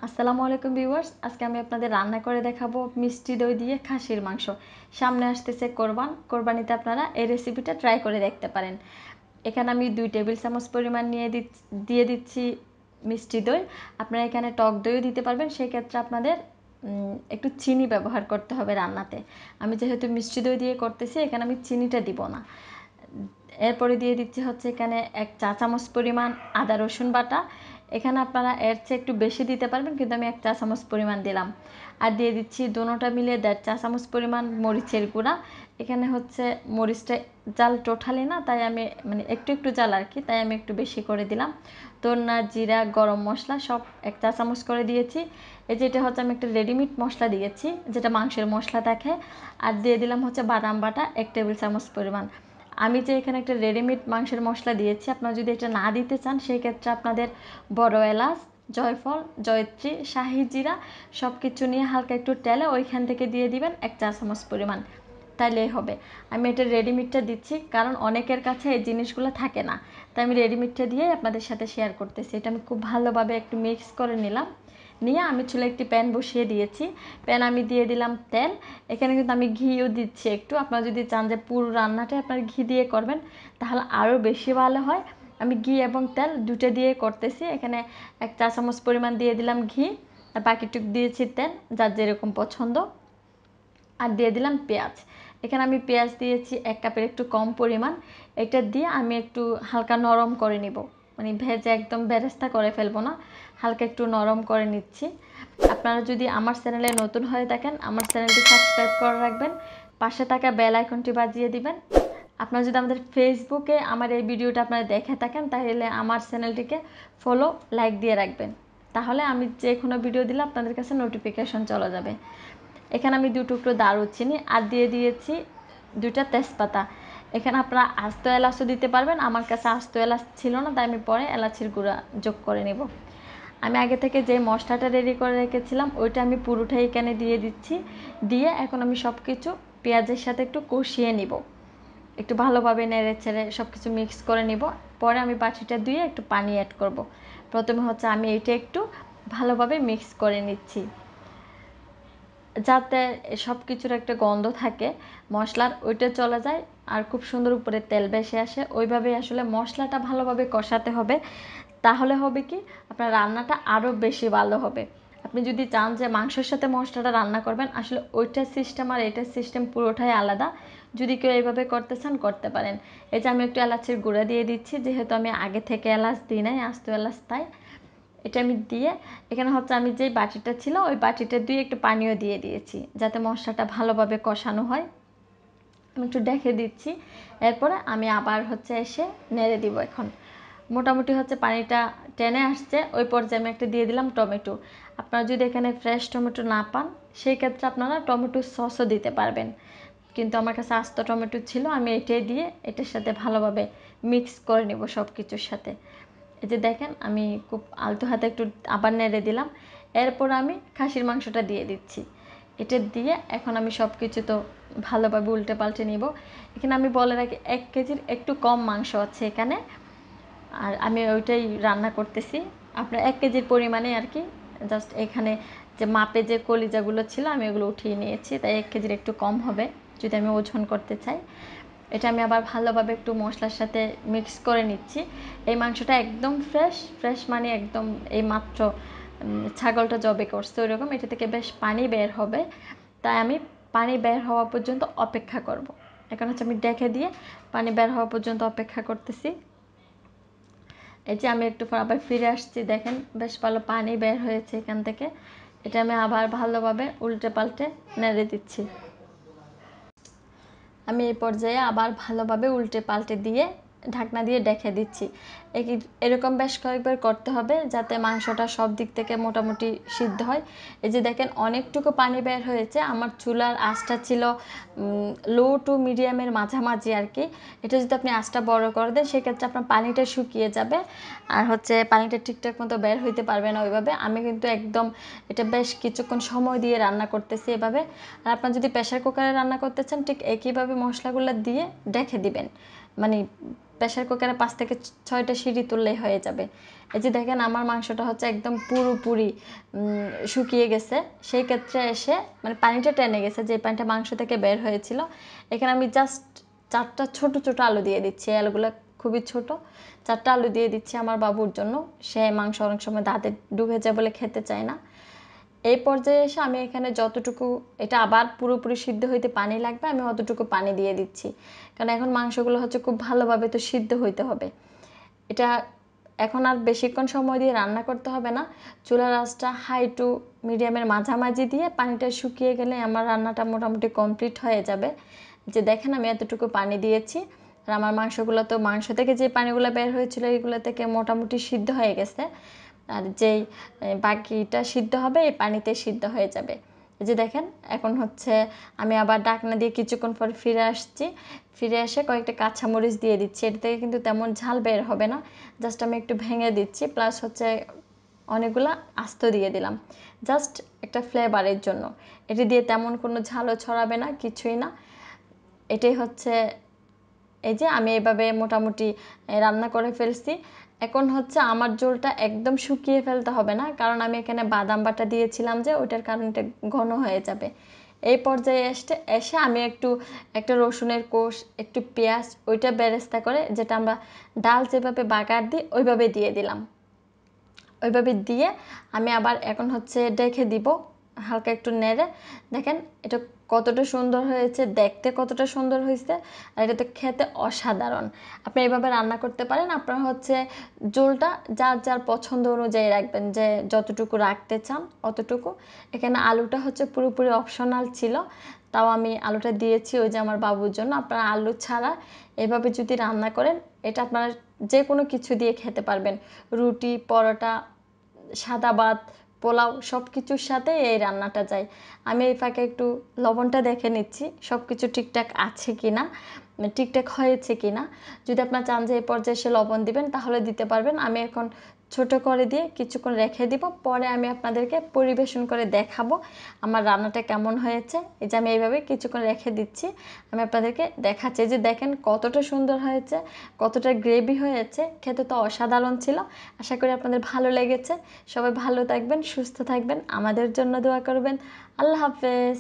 আসসালামু আলাইকুম ভিউয়ার্স, আজকে আমি আপনাদের রান্না করে দেখাবো মিষ্টি দই দিয়ে খাসির মাংস। সামনে আসতেছে কোরবানিতে আপনারা এই রেসিপিটা ট্রাই করে দেখতে পারেন। এখানে আমি 2 টেবিল চামচ পরিমাণ দিয়ে দিচ্ছি মিষ্টি দই। আপনারা এখানে টক দইও দিতে পারবেন, সেই ক্ষেত্রে আপনাদের একটু চিনি ব্যবহার করতে হবে রান্নাতে। আমি যেহেতু মিষ্টি দই দিয়ে করতেছি, এখানে আমি চিনিটা দিব না। এরপরে দিয়ে দিচ্ছি হচ্ছে এখানে 1 চা চামচ পরিমাণ আদা রসুন বাটা। এখানে আপনারা এর চেয়ে একটু বেশি দিতে পারবেন, কিন্তু আমি 1 চা চামচ পরিমাণ দিলাম। আর দিয়ে দিচ্ছি দুটোটা মিলিয়ে 1.5 চা চামচ পরিমাণ মরিচের গুঁড়া। এখানে হচ্ছে মরিচটা জাল টোটালি না, তাই আমি মানে একটু একটু জাল আর কি, তাই আমি একটু বেশি করে দিলাম। ধনিয়া জিরা গরম মশলা সব 1 চা চামচ করে দিয়েছি। এই যে এটা হচ্ছে আমি একটা রেডিমেড মশলা দিয়েছি, যেটা মাংসের মশলা থাকে। আর দিয়ে দিলাম হচ্ছে বাদাম বাটা 1 টেবিল চামচ পরিমাণ। আমি যে এখানে একটা রেডিমেড মাংসের মশলা দিয়েছি, আপনারা যদি এটা না দিতে চান সেই ক্ষেত্রে আপনাদের বড় এলাচ, জয়ফল, জয়ত্রী, শাহি জিরা সব কিছু নিয়ে হালকা একটু তেলে ওইখান থেকে দিয়ে দিবেন 1 চা চামচ পরিমাণ, তাইলেই হবে। আমি এটা রেডিমেডটা দিচ্ছি কারণ অনেকের কাছে এই জিনিসগুলো থাকে না, তাই আমি রেডিমেডটা দিয়ে আপনাদের সাথে শেয়ার করতেছি। এটা আমি খুব ভালোভাবে একটু মিক্স করে নিলাম। নিয়ে আমি চুলে একটি প্যান বসিয়ে দিয়েছি। প্যান আমি দিয়ে দিলাম তেল। এখানে কিন্তু আমি ঘিও দিচ্ছি একটু। আপনারা যদি চান যে পুরো রান্নাটা আপনারা ঘি দিয়ে করবেন তাহলে আরও বেশি ভালো হয়। আমি ঘি এবং তেল দুটো দিয়ে করতেছি। এখানে 1 চা চামচ পরিমাণ দিয়ে দিলাম ঘি, আর বাকিটুক দিয়েছি তেল, যার যেরকম পছন্দ। আর দিয়ে দিলাম পেঁয়াজ। এখানে আমি পেঁয়াজ দিয়েছি 1 কাপের একটু কম পরিমাণ। এটা দিয়ে আমি একটু হালকা নরম করে নিব, মানে ভেজে একদম বেরেস্তা করে ফেলবো না, হালকা একটু নরম করে নিচ্ছি। আপনারা যদি আমার চ্যানেলে নতুন হয়ে থাকেন, আমার চ্যানেলটি সাবস্ক্রাইব করে রাখবেন, পাশে থাকা বেল আইকনটি বাজিয়ে দিবেন। আপনারা যদি আমাদের ফেসবুকে আমার এই ভিডিওটা আপনারা দেখে থাকেন, তাহলে আমার চ্যানেলটিকে ফলো লাইক দিয়ে রাখবেন, তাহলে আমি যে কোনো ভিডিও দিলে আপনাদের কাছে নোটিফিকেশন চলে যাবে। এখানে আমি 2 টুকরো দারুচিনি আর দিয়ে দিয়েছি 2টা তেজপাতা। এখানে আপনারা আস্ত এলাচও দিতে পারবেন, আমার কাছে আস্ত এলাচ ছিল না, তাই আমি পরে এলাচির গুঁড়া যোগ করে নেব। আমি আগে থেকে যে মশলাটা রেডি করে রেখেছিলাম ওইটা আমি পুরোটাই এখানে দিয়ে দিচ্ছি। দিয়ে এখন আমি সব কিছু পেঁয়াজের সাথে একটু কষিয়ে নিব, একটু ভালোভাবে নেড়ে ছেড়ে সব কিছু মিক্স করে নিব। পরে আমি বাটিটা ধুয়ে একটু পানি অ্যাড করব। প্রথমে হচ্ছে আমি এইটা একটু ভালোভাবে মিক্স করে নিচ্ছি, যাতে সব কিছুর একটা গন্ধ থাকে মশলার, ওইটা চলে যায় আর খুব সুন্দর উপরে তেল ভেসে আসে। ওইভাবে আসলে মশলাটা ভালোভাবে কষাতে হবে, তাহলে হবে কি আপনার রান্নাটা আরও বেশি ভালো হবে। আপনি যদি চান যে মাংসের সাথে মশলাটা রান্না করবেন, আসলে ওইটার সিস্টেম আর এটার সিস্টেম পুরোটাই আলাদা। যদি কেউ এইভাবে করতে চান করতে পারেন। এই যে আমি একটু এলাচের গুঁড়া দিয়ে দিচ্ছি, যেহেতু আমি আগে থেকে এলাচ দিই নাই, আস্ত এলাচ, তাই এটা আমি দিয়ে এখানে হচ্ছে আমি যে বাটিটা ছিল ওই বাটিটা দিয়ে একটু পানিও দিয়ে দিয়েছি, যাতে মশলাটা ভালোভাবে কষানো হয়। আমি একটু দেখে দিচ্ছি। এরপরে আমি আবার হচ্ছে এসে নেড়ে দিব। এখন মোটামুটি হচ্ছে পানিটা টেনে আসছে, ওই পর্যায়ে আমি একটা দিয়ে দিলাম টমেটো। আপনারা যদি এখানে ফ্রেশ টমেটো না পান সেই ক্ষেত্রে আপনারা টমেটো সসও দিতে পারবেন, কিন্তু আমার কাছে আস্ত টমেটো ছিল, আমি এটাই দিয়ে এটার সাথে ভালোভাবে মিক্স করে নেব সব কিছুর সাথে। এই যে দেখেন আমি খুব আলতো হাতে একটু আবার নেড়ে দিলাম। এরপর আমি খাসির মাংসটা দিয়ে দিচ্ছি। এটা দিয়ে এখন আমি সব কিছু তো ভালোভাবে উল্টে পাল্টে নিব। এখানে আমি বলে রাখি 1 কেজির একটু কম মাংস আছে এখানে, আর আমি ওইটাই রান্না করতেছি। আপনার 1 কেজির পরিমাণে আর কি, জাস্ট এখানে যে মাপে যে কলিজাগুলো ছিল আমি ওগুলো উঠিয়ে নিয়েছি, তাই 1 কেজির একটু কম হবে যদি আমি ওজন করতে চাই। এটা আমি আবার ভালোভাবে একটু মশলার সাথে মিক্স করে নিচ্ছি। এই মাংসটা একদম ফ্রেশ ফ্রেশ, মানে একদম এই মাত্র ছাগলটা জবে করছে ওইরকম, এটা থেকে বেশ পানি বের হবে, তাই আমি পানি বের হওয়া পর্যন্ত অপেক্ষা করব। এখন হচ্ছে আমি ডেকে দিয়ে পানি বের হওয়া পর্যন্ত অপেক্ষা করতেছি। এই যে আমি একটু পর আবার ফিরে আসছি, দেখেন বেশ ভালো পানি বের হয়েছে এখান থেকে। এটা আমি আবার ভালোভাবে উল্টে পাল্টে নেড়ে দিচ্ছি। আমি এই পর্যায়ে আবার ভালোভাবে উল্টে পাল্টে দিয়ে ঢাকনা দিয়ে ঢেকে দিচ্ছি। এরকম বেশ কয়েকবার করতে হবে, যাতে মাংসটা সব দিক থেকে মোটামুটি সিদ্ধ হয়। এই যে দেখেন অনেকটুকু পানি বের হয়েছে। আমার চুলার আঁচটা ছিল লো টু মিডিয়ামের মাঝামাঝি আর কি। এটা যদি আপনি আঁচটা বড় করে দেন সেক্ষেত্রে আপনার পানিটা শুকিয়ে যাবে, আর হচ্ছে পানিটা ঠিকঠাক মতো বের হইতে পারবে না ওইভাবে। আমি কিন্তু একদম এটা বেশ কিছুক্ষণ সময় দিয়ে রান্না করতেছি এভাবে। আর আপনার যদি প্রেশার কুকারে রান্না করতে চান ঠিক একইভাবে মশলাগুলো দিয়ে ঢেকে দিবেন, মানে প্রেসার কুকারে 5 থেকে 6টা সিটি তুললেই হয়ে যাবে। এই যে দেখেন আমার মাংসটা হচ্ছে একদম পুরোপুরি শুকিয়ে গেছে। সেই ক্ষেত্রে এসে মানে পানিটা টেনে গেছে, যে পানিটা মাংস থেকে বের হয়েছিল। এখানে আমি জাস্ট 4টা ছোট ছোট আলু দিয়ে দিচ্ছি। আলুগুলো খুবই ছোট। 4টা আলু দিয়ে দিচ্ছি আমার বাবুর জন্য। সে মাংস অনেক সময় দাঁতে ডুবে যায় বলে খেতে চায় না। এই পর্যায়ে এসে আমি এখানে যতটুকু, এটা আবার পুরোপুরি সিদ্ধ হইতে পানি লাগবে, আমি অতটুকু পানি দিয়ে দিচ্ছি। কারণ এখন মাংসগুলো হচ্ছে খুব ভালোভাবে তো সিদ্ধ হইতে হবে। এটা এখন আর বেশিক্ষণ সময় দিয়ে রান্না করতে হবে না। চুলার আঁচটা হাই টু মিডিয়ামের মাঝামাঝি দিয়ে পানিটা শুকিয়ে গেলে আমার রান্নাটা মোটামুটি কমপ্লিট হয়ে যাবে। যে দেখেন আমি এতটুকু পানি দিয়েছি। আর আমার মাংসগুলো তো, মাংস থেকে যে পানিগুলো বের হয়েছিল এগুলো থেকে মোটামুটি সিদ্ধ হয়ে গেছে। আর যেই বাকিটা সিদ্ধ হবে এই পানিতে সিদ্ধ হয়ে যাবে। এই যে দেখেন এখন হচ্ছে আমি আবার ঢাকনা দিয়ে কিছুক্ষণ পর ফিরে আসছি। ফিরে এসে কয়েকটা কাঁচামরিচ দিয়ে দিচ্ছি। এর থেকে কিন্তু তেমন ঝাল বের হবে না, জাস্ট আমি একটু ভেঙে দিচ্ছি। প্লাস হচ্ছে অনেকগুলো আস্ত দিয়ে দিলাম জাস্ট একটা ফ্লেভারের জন্য। এটি দিয়ে তেমন কোনো ঝালও ছড়াবে না, কিছুই না। এটাই হচ্ছে, এই যে আমি এভাবে মোটামুটি রান্না করে ফেলছি। এখন হচ্ছে আমার ঝোলটা একদম শুকিয়ে ফেলতে হবে না, কারণ আমি এখানে বাদাম বাটা দিয়েছিলাম যে ওইটার কারণে এটা ঘন হয়ে যাবে। এই পর্যায়ে এসে আমি একটা রসুনের কোষ, একটু পেঁয়াজ, ওইটা বেরেস্তা করে, যেটা আমরা ডাল যেভাবে বাগার দিই ওইভাবে দিয়ে দিলাম। ওইভাবে দিয়ে আমি আবার এখন হচ্ছে ডেকে দিব হালকা একটু নেড়ে। দেখেন এটা কতটা সুন্দর হয়েছে, দেখতে কতটা সুন্দর হয়েছে, আর এটা তো খেতে অসাধারণ। আপনি এইভাবে রান্না করতে পারেন। আপনারা হচ্ছে ঝোলটা যার যার পছন্দ অনুযায়ী রাখবেন, যে যতটুকু রাখতে চান অতটুকু। এখানে আলুটা হচ্ছে পুরোপুরি অপশনাল ছিল, তাও আমি আলুটা দিয়েছি ওই যে আমার বাবুর জন্য। আপনারা আলু ছাড়া এভাবে যদি রান্না করেন, এটা আপনারা যে কোনো কিছু দিয়ে খেতে পারবেন। রুটি, পরোটা, সাদা ভাত, পোলাও সব কিছুর সাথে এই রান্নাটা যায়। আমি এই ফাঁকে একটু লবণটা দেখে নিচ্ছি সব কিছু ঠিকঠাক আছে কি না, ঠিকঠাক হয়েছে কি না। যদি আপনার চান যে এই পর্যায়ে এসে লবণ দিবেন তাহলে দিতে পারবেন। আমি এখন ছোট করে দিয়ে কিছুক্ষণ রেখে দিব, পরে আমি আপনাদেরকে পরিবেশন করে দেখাবো আমার রান্নাটা কেমন হয়েছে। এই যে আমি এইভাবে কিছুক্ষণ রেখে দিচ্ছি, আমি আপনাদেরকে দেখাচ্ছি। যে দেখেন কতটা সুন্দর হয়েছে, কতটা গ্রেভি হয়েছে, খেতে তো অসাধারণ ছিল। আশা করি আপনাদের ভালো লেগেছে। সবাই ভালো থাকবেন, সুস্থ থাকবেন, আমাদের জন্য দোয়া করবেন। আল্লাহ হাফেজ।